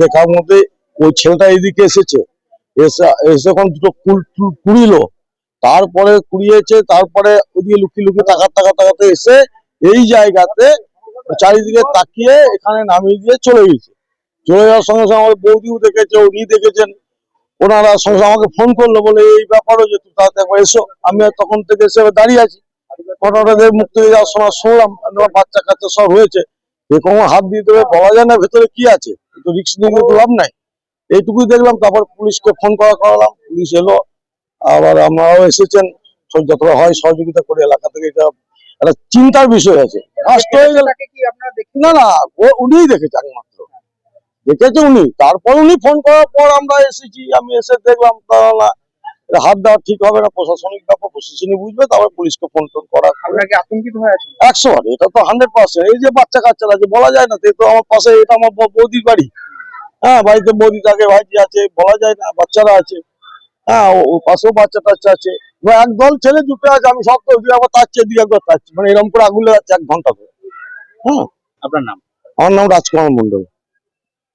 দেখার মধ্যে ওই ছেলেটা এইদিকে এসেছে, এসে যখন দুটো কুড়িলো, তারপরে কুড়িয়েছে, তারপরে ওদিকে লুকিয়ে লুকিয়ে তাকাতে এসে এই জায়গাতে চারিদিকে তাকিয়ে এখানে নামিয়ে দিয়ে চলে গেছে। চলে যাওয়ার সঙ্গে সঙ্গে আমার বৌদিও দেখেছে, উনি দেখেছেন, ওনারা সঙ্গে সঙ্গে আমাকে ফোন করলো, বলে এই ব্যাপারও যে তুমি তাড়াতাড়ি একবার এসো। আমি তখন থেকে এসে দাঁড়িয়ে আছি। ঘটনাটা মুখ থেকে যাওয়ার সময় শুনলাম বাচ্চা কাচ্চা সব হয়েছে, এরকম হাত দিয়ে দেবে বলা যায় না ভেতরে কি আছে, তো রিস্ক নিয়ে কিন্তু লাভ নাই। এইটুকুই দেখলাম, তারপর পুলিশকে ফোন করালাম, পুলিশ এলো, আবার আমরাও এসেছেন, যতটা হয় সহযোগিতা করে। এলাকা থেকে এটা একটা চিন্তার বিষয় আছে। নষ্ট হয়ে গেল না, না, উনিই দেখেছে, একমাত্র দেখেছে উনি। তারপর উনি ফোন করার পর আমরা এসেছি, আমি এসে দেখলাম না, হাত দেওয়া ঠিক হবে না, প্রশাসনিক ব্যাপার, প্রশাসনিক বুঝবে, তারপর পুলিশকে ফোন টোন করা। আপনাকে আতঙ্কিত হয়ে আছে 100 এটা তো 100%। এই যে বাচ্চা কাচ্চারা আছে, বলা যায় না, তো আমার পাশে, এটা আমার বৌদির বাড়ি। হ্যাঁ, বাড়িতে বৌদি থাকে, ভাইজি আছে, বলা যায় না, বাচ্চারা আছে। হ্যাঁ, ও পাশেও বাচ্চা টাচ্চা আছে, একদল ছেলে জুটে আছে। আমি সব তো আবার তাচ্ছি, দিকে একবার তাচ্ছি, মানে এরকম করে আগুন লাগাচ্ছে 1 ঘন্টা ধরে। হ্যাঁ, আপনার নাম? আমার নাম রাজকুমার মন্ডল।